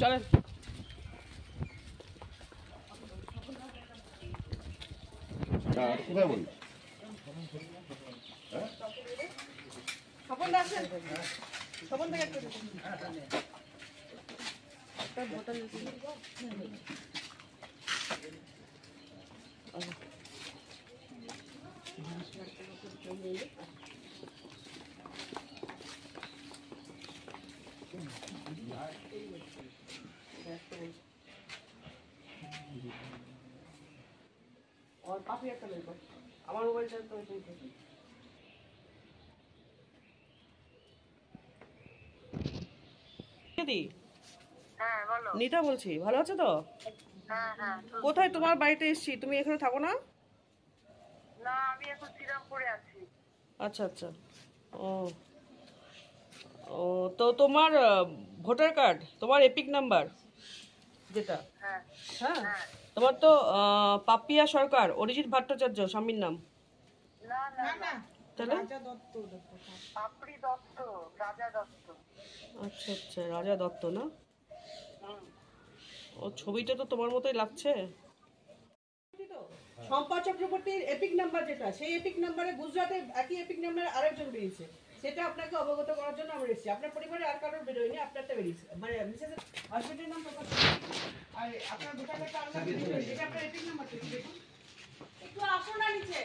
চলেন কোথায় বলি স্বপন দা আসেন স্বপন দা একটা বোতল और काफी একটা বের কর আমার মোবাইলটা তো ওইটাই থাকে দিদি হ্যাঁ বলো। নিতা বলছি ভালো আছো তো? হ্যাঁ হ্যাঁ। কোথায় তোমার বাড়িতে এসেছি, তুমি এখানে থাকো না? না আমি এখন শ্রীরামপুরে আছি। আচ্ছা আচ্ছা। ও ও তো তোমার ভোটার কার্ড, তোমার এপিক নাম্বার যেটা, হ্যাঁ হ্যাঁ হ্যাঁ। তোমার তো পাপিয়া সরকার, অরিজিৎ ভট্টাচার্য স্বামীর নাম। না না না তাহলে পাপড়ি দত্ত, রাজা দত্ত। আচ্ছা আচ্ছা, রাজা দত্ত না? হুম। ও ছবিটা তো তোমার মতোই লাগছে। শম্পা চক্রবর্তীর এপিক নাম্বার যেটা, সেই এপিক নাম্বারে গুজরাটে একই এপিক নাম্বারে আরেকজন বেরিয়েছে, সেটা আপনাকে অবগত করার জন্য আমরা এসেছি। আপনার পরিবারে আর কারোর বেরোয়নি, আপনারটা বেরিয়েছে, মানে মিসেসের হাজবেন্ডের নাম প্রকাশ আর আপনার ভোটার কার্ডটা আমরা বেরিয়েছে, এটা আপনার এপিক নাম্বার দেখুন। একটু আসুন না নিচে।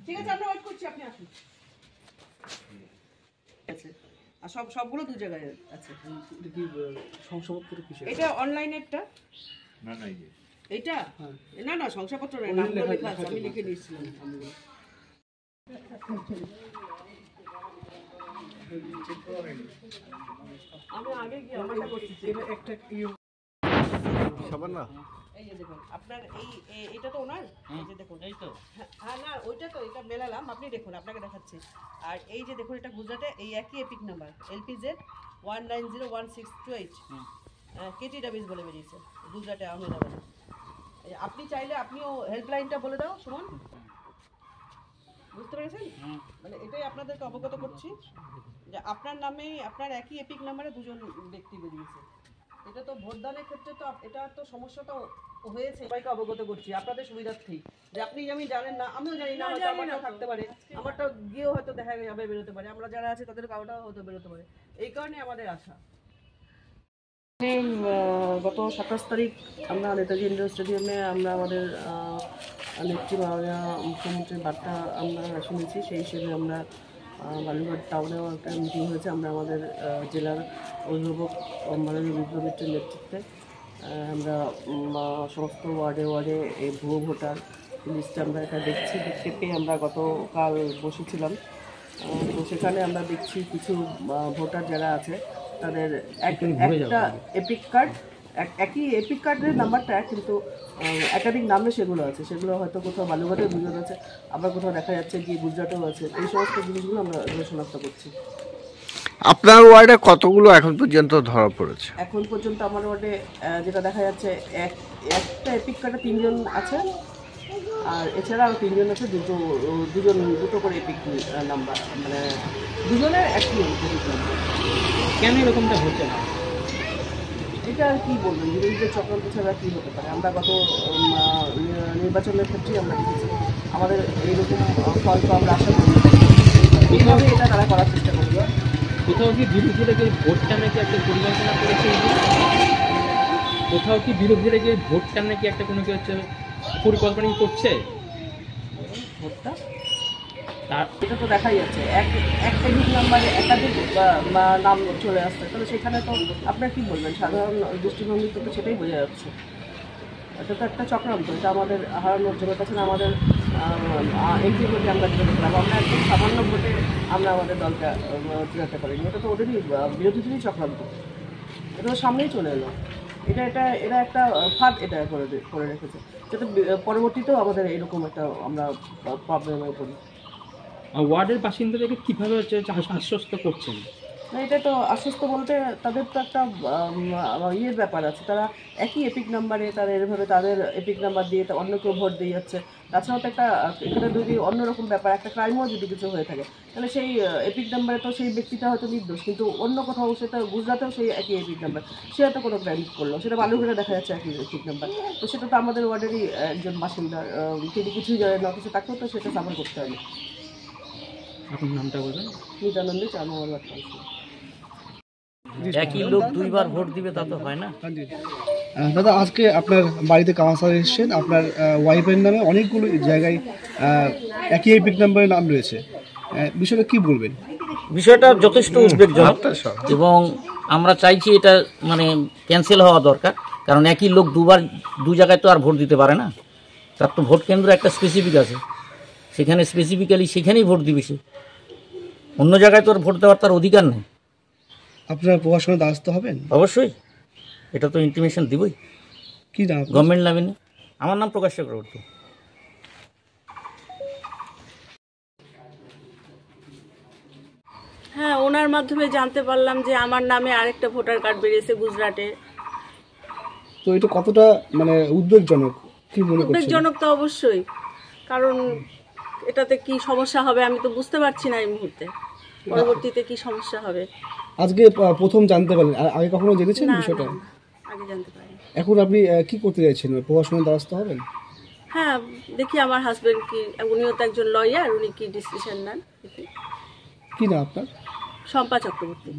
ঠিক আছে, আমরা ওয়েট করছি, আপনি আসুন। আছে আর সবগুলো দু জায়গায় আছে। শংসাপত্র কিসের? এটা অনলাইনেরটা না না এইটা না না শংসাপত্র নয়, নামগুলো লেখা আছে, আমি লিখে নিয়েছিলাম নামগুলো। আমি আগে গিয়ে আমারটা করছি একটা সবার না। এই যে দেখুন আপনার এটা তো ওনার, এই যে দেখুন এই তো, হ্যাঁ না ওইটা তো, এটা মেলালাম, আপনি দেখুন আপনাকে দেখাচ্ছি। আর এই যে দেখুন এটা গুজরাটে এই একই এপিক নাম্বার LPZ 1901628 কেটি ডাবিস বলে বেরিয়েছে গুজরাটে আহমেদাবাদে। আপনি চাইলে আপনিও হেল্পলাইনটা বলে দাও সুমন, বুঝতে পেরেছেন? মানে এটাই আপনাদেরকে অবগত করছি যে আপনার নামেই আপনার একই এপিক নাম্বারে দুজন ব্যক্তি বেরিয়েছে। এটা তো ভোটদানের ক্ষেত্রে তো এটা তো সমস্যাটা হয়েছে, সবাইকে অবগত করছি আপনাদের সুবিধার্থেই, যে আপনি আমি জানেন না, আমিও জানি না, হয়তো আমারটাও থাকতে পারে, আমারটাও গিয়েও হয়তো দেখা যাবে বেরোতে পারে, আমরা যারা আছে তাদের কারোটাও হয়তো বেরোতে পারে, এই কারণে আমাদের আশা। গত 27 তারিখ আমরা নেতাজি ইন্ডোর স্টেডিয়ামে আমরা আমাদের নেত্রী মাননীয় মুখ্যমন্ত্রীর বার্তা আমরা শুনেছি, সেই হিসেবে আমরা বালুরঘাট টাউনেও একটা মিটিং হয়েছে। আমরা আমাদের জেলার অভিভাবক মাননীয় বিপ্লব মিত্রের নেতৃত্বে আমরা সমস্ত ওয়ার্ডে ওয়ার্ডে এই ভুয়ো ভোটার লিস্টে আমরা এটা দেখতে পেয়ে আমরা গতকাল বসেছিলাম। তো সেখানে আমরা দেখছি কিছু ভোটার যারা আছে তাদের একটা এপিক কার্ড, একই এপিক কার্ডের নাম্বারটা কিন্তু একাধিক নামে সেগুলো আছে, সেগুলো হয়তো কোথাও বালুঘাটেও দুজন আছে, আবার কোথাও দেখা যাচ্ছে যে গুজরাটেও আছে। এই সমস্ত জিনিসগুলো আমরা শনাক্ত করছি। আপনার ওয়ার্ডে কতগুলো এখন পর্যন্ত ধরা পড়েছে? এখন পর্যন্ত আমার ওয়ার্ডে যেটা দেখা যাচ্ছে একটা এপিক কার্ডে 3 জন আছে, আর এছাড়া আরও 3 জন আছে, দুটো করে এপিক নাম্বার, মানে দুজনের একই এপিক নাম্বার। কেন এরকমটা হচ্ছে না? এটা আর কি বলবেন, বিরোধীদের চক্রান্ত ছাড়া কী হতে পারে? আমরা গত নির্বাচনের ক্ষেত্রেই আমরা দেখেছি, আমাদের এইরকম ফল তো আমরা আশা করি, এইভাবে এটা তারা করার চেষ্টা করবে। কোথাও কি বিরোধীরা যে ভোটটা নাকি একটা পরিকল্পনা করেছে, কোথাও কি বিরোধীরা যে ভোটটা নাকি একটা কোনো কি হচ্ছে পরিকল্পনা করছে ভোটটা, এটা তো দেখাই যাচ্ছে একাধিক নাম্বারে একাধিক নাম চলে আসছে, তাহলে সেখানে তো আপনার কী বলবেন, সাধারণ দৃষ্টিভঙ্গি তো সেটাই বোঝা যাচ্ছে। এটা তো একটা চক্রান্ত, এটা আমাদের হারানোর জন্য কাছে আমাদের এমপি ভোটে আমরা যেতে দেখলাম, আমরা একদম সামান্য ভোটে আমরা আমাদের দলটা জেতাতে পারিনি, এটা তো ওদেরই বিরোধীদেরই চক্রান্ত, এটা তো সামনেই চলে এলো। এরা একটা ফাঁদ এটা করে রেখেছে, যাতে পরবর্তীতেও আমাদের এরকম একটা আমরা প্রবলেমে পড়ি। ওয়ার্ডের বাসিন্দাদেরকে কীভাবে হচ্ছে আশ্বস্ত করছেন? না, এটা তো আশ্বস্ত বলতে তাদের তো একটা ইয়ের ব্যাপার আছে, তারা একই এপিক নাম্বারে তারা এভাবে তাদের এপিক নাম্বার দিয়ে অন্য কেউ ভোট দিয়ে যাচ্ছে। তাছাড়াও তো একটা এখানে যদি অন্যরকম ব্যাপার, একটা ক্রাইমও যদি কিছু হয়ে থাকে, তাহলে সেই এপিক নাম্বারে তো সেই ব্যক্তিটা হয়তো নির্দোষ, কিন্তু অন্য কোথাও সেটা গুজরাটেও সেই একই এপিক নাম্বার, সে হয়তো কোনো ক্রাইম করলো, সেটা বালুরঘাটে দেখা যাচ্ছে একই এপিক নাম্বার, তো সেটা তো আমাদের ওয়ার্ডেরই একজন বাসিন্দা, তিনি কিছুই জানেন না, অথচ তাকেও তো সেটা সাফার করতে হবে। আপনার নামটা বলবেন? নিতানন্দে 4 নম্বর ওয়ার্ড কাউন্সিলর। একই লোক দুইবার ভোট দিবে তা তো হয় না। দাদা, আজকে আপনার বাড়িতে কাউন্সিলর এসেছেন, আপনার ওয়াইফের নামে অনেকগুলো জায়গায় একই এপিক নাম্বারের নাম রয়েছে, বিষয়টা কি বলবেন? বিষয়টা যথেষ্ট উদ্বেগজনক এবং আমরা চাইছি এটা মানে ক্যান্সেল হওয়া দরকার, কারণ একই লোক দু জায়গায় তো আর ভোট দিতে পারে না। তার তো ভোট কেন্দ্র একটা স্পেসিফিক আছে, সেখানে স্পেসিফিক্যালি সেখানেই ভোট দিবে সে, অন্য জায়গায় তো আর ভোট দেওয়ার তার অধিকার নেই। আপনারা প্রশাসনের দ্বারস্থ হবেন? অবশ্যই, এটা তো ইন্টিমেশন দিবই। কি নাম? গভর্নমেন্ট নামে। আমার নাম প্রকাশ চক্রবর্তী। হ্যাঁ, ওনার মাধ্যমে জানতে পারলাম যে আমার নামে আরেকটা ভোটার কার্ড বেরিয়েছে গুজরাটে। তো এটা কতটা মানে উদ্বেগজনক, কি মনে করছেন? উদ্বেগজনক তো অবশ্যই, কারণ এটাতে কি সমস্যা হবে আমি তো বুঝতে পারছি না এই মুহূর্তে, পরবর্তীতে কি সমস্যা হবে। আজকে প্রথম জানতে পারলেন, আর আগে কখনো জেনেছেন না, বিষয়টা? না, আগে জানতে পারি। এখন আপনি কি করতে চাইছেন? প্রশাসনের দ্বারস্থ হবেন? হ্যাঁ, দেখি আমার হাজবেন্ড কি, উনিও তো একজন লয়ার, উনি কি ডিসিশন নেন। কি না আপনার? শম্পা চক্রবর্তী।